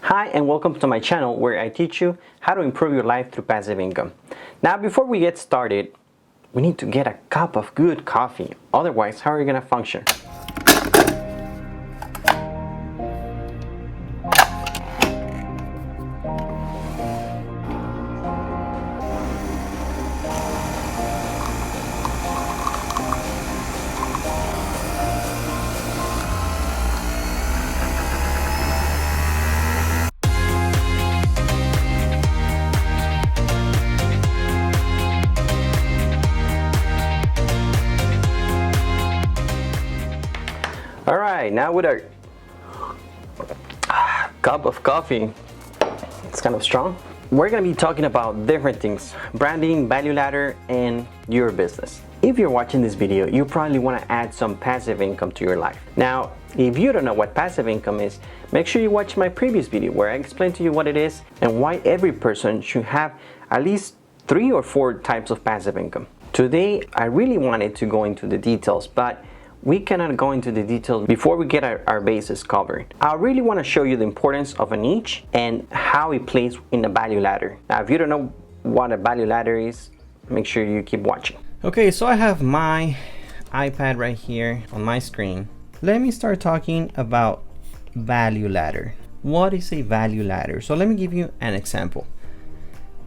Hi and welcome to my channel where I teach you how to improve your life through passive income. Now before we get started, we need to get a cup of good coffee. Otherwise, how are you going to function? Alright, now with our cup of coffee, it's kind of strong. We're going to be talking about different things: branding, value ladder, and your business. If you're watching this video, you probably want to add some passive income to your life. Now, if you don't know what passive income is, make sure you watch my previous video where I explain to you what it is and why every person should have at least 3 or 4 types of passive income. Today, I really wanted to go into the details, but we cannot go into the details before we get our bases covered. I really want to show you the importance of a niche and how it plays in the value ladder. Now, if you don't know what a value ladder is, make sure you keep watching. Okay, so I have my iPad right here on my screen. Let me start talking about value ladder. What is a value ladder? So let me give you an example.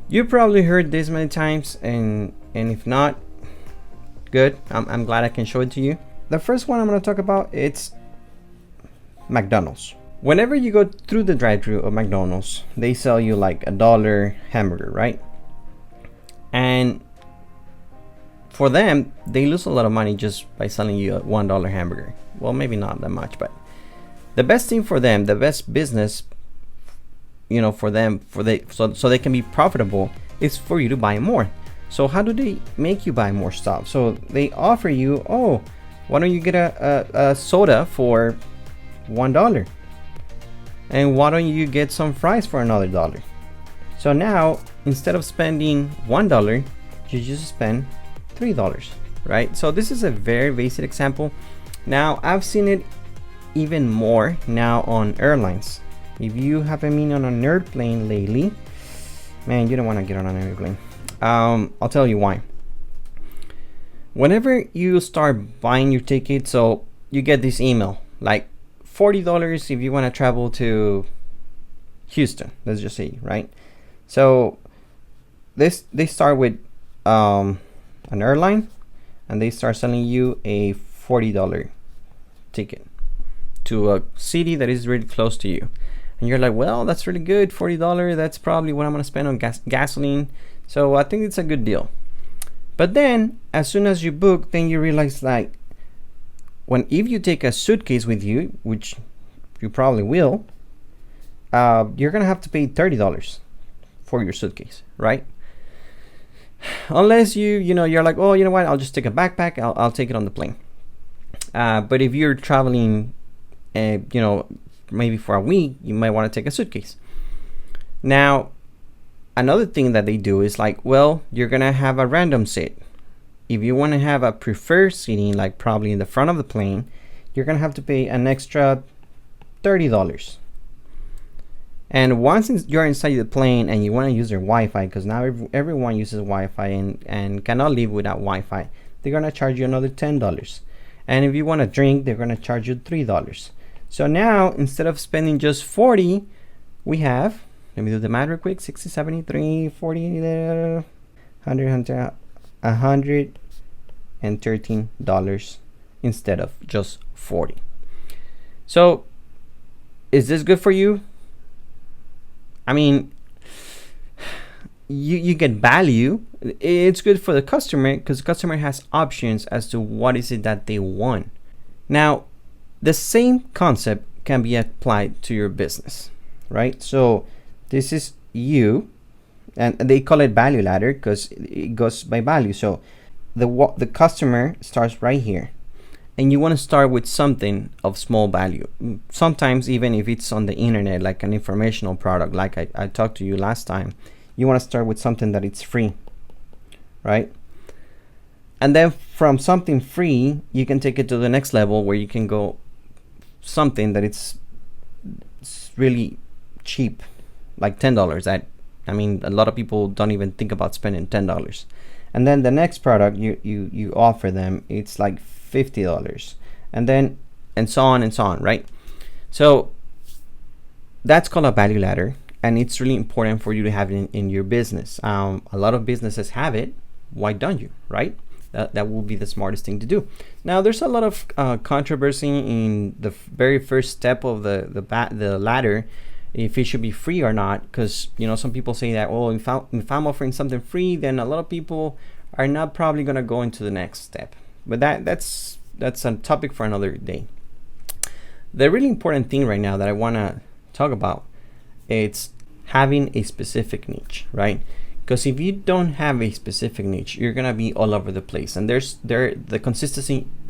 You probably heard this many times, and if not, good. I'm glad I can show it to you. The first one I'm going to talk about, it's McDonald's. Whenever you go through the drive-thru of McDonald's, they sell you like $1 hamburger, right? And for them, they lose a lot of money just by selling you a $1 hamburger. Well, maybe not that much, but the best thing for them, the best business, you know, for them, so they can be profitable, is for you to buy more. So how do they make you buy more stuff? So they offer you, oh, why don't you get a soda for $1? And why don't you get some fries for another $1? So now, instead of spending $1, you just spend $3, right? So this is a very basic example. Now, I've seen it even more now on airlines. If you haven't been on an airplane lately, man, you don't want to get on an airplane. I'll tell you why. Whenever you start buying your ticket, so you get this email like $40 if you want to travel to Houston, let's just say, right? So they start with an airline, and they start selling you a $40 ticket to a city that is really close to you, and you're like, well, that's really good, $40, that's probably what I'm going to spend on gasoline, so I think it's a good deal. But then, as soon as you book, then you realize, like, if you take a suitcase with you, which you probably will, you're gonna have to pay $30 for your suitcase, right? Unless you're like, oh, you know what? I'll just take a backpack. I'll take it on the plane. But if you're traveling, maybe for a week, you might want to take a suitcase. Now, another thing that they do is like, well, you're gonna have a random seat. If you want to have a preferred seating, like probably in the front of the plane, you're gonna have to pay an extra $30. And once you're inside the plane and you want to use their Wi-Fi, because now everyone uses Wi-Fi and cannot live without Wi-Fi, they're gonna charge you another $10. And if you want to drink, they're gonna charge you $3. So now, instead of spending just $40, we have, let me do the math real quick, 60, 73, 40, 100, $113 instead of just $40. So, is this good for you? I mean, you get value. It's good for the customer because the customer has options as to what is it that they want. Now, the same concept can be applied to your business, right? So, this is you, and they call it value ladder because it goes by value. So the customer starts right here, and you want to start with something of small value. Sometimes even if it's on the internet, like an informational product, like I talked to you last time, you want to start with something that it's free, right? And then from something free, you can take it to the next level where you can go something that it's really cheap, like $10. I mean, a lot of people don't even think about spending $10. And then the next product you offer them, it's like $50, and so on, right? So that's called a value ladder, and it's really important for you to have it in your business. A lot of businesses have it. Why don't you, right? That will be the smartest thing to do. Now, there's a lot of controversy in the very first step of the ladder, if it should be free or not, because some people say that, oh, if I'm offering something free, then a lot of people are not probably going to go into the next step. But that's a topic for another day. The really important thing right now that I want to talk about, it's having a specific niche, right? Because if you don't have a specific niche, you're gonna be all over the place, and the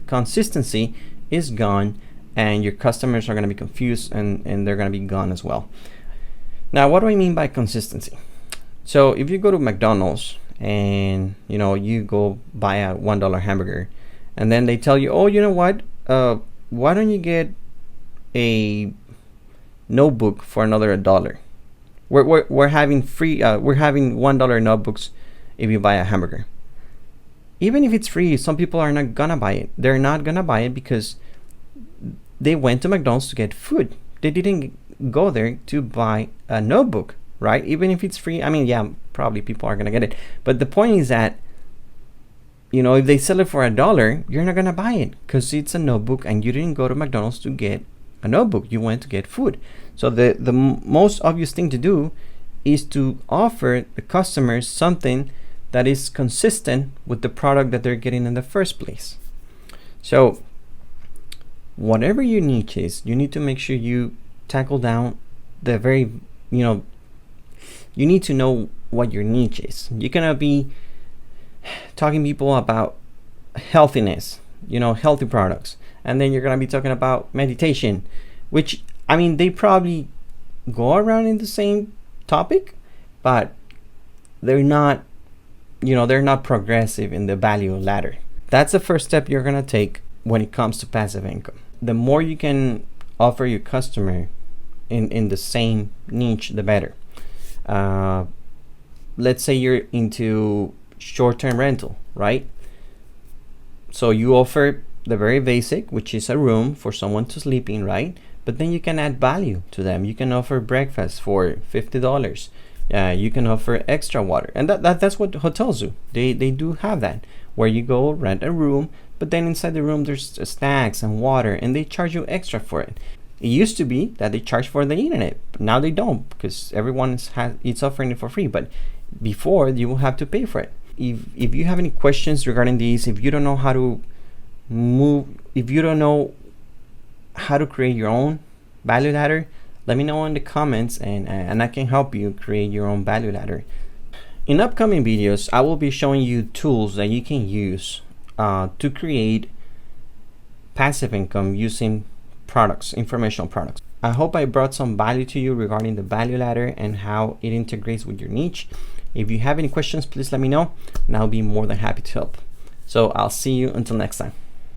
consistency is gone, and your customers are gonna be confused, and they're gonna be gone as well. Now, what do I mean by consistency? So if you go to McDonald's and you go buy a $1 hamburger, and then they tell you, oh, you know what? Why don't you get a notebook for another $1? We're having free. We're having $1 notebooks if you buy a hamburger. Even if it's free, some people are not gonna buy it. They're not gonna buy it because they went to McDonald's to get food. They didn't go there to buy a notebook, right? Even if it's free. I mean, yeah, probably people are gonna get it. But the point is that if they sell it for $1, you're not gonna buy it because it's a notebook, and you didn't go to McDonald's to get a notebook. You went to get food. So the most obvious thing to do is to offer the customers something that is consistent with the product that they're getting in the first place. So whatever your niche is, you need to make sure you tackle down the very, you need to know what your niche is. You're gonna be talking to people about healthiness, healthy products, and then you're gonna be talking about meditation, which, I mean, they probably go around in the same topic, but they're not progressive in the value ladder. That's the first step you're gonna take when it comes to passive income. The more you can offer your customer in the same niche, the better. Let's say you're into short-term rental, right? So you offer the very basic, which is a room for someone to sleep in, right? But then you can add value to them. You can offer breakfast for $50. You can offer extra water, and that's what hotels do. They do have that, where you go rent a room, but then inside the room there's snacks and water, and they charge you extra for it. It used to be that they charge for the internet, but now they don't, because everyone it's offering it for free. But before, you will have to pay for it. If you have any questions regarding these, if you don't know how to if you don't know how to create your own value ladder, let me know in the comments, and I can help you create your own value ladder. In upcoming videos, I will be showing you tools that you can use to create passive income using products, informational products. I hope I brought some value to you regarding the value ladder and how it integrates with your niche. If you have any questions, please let me know, and I'll be more than happy to help. So I'll see you until next time.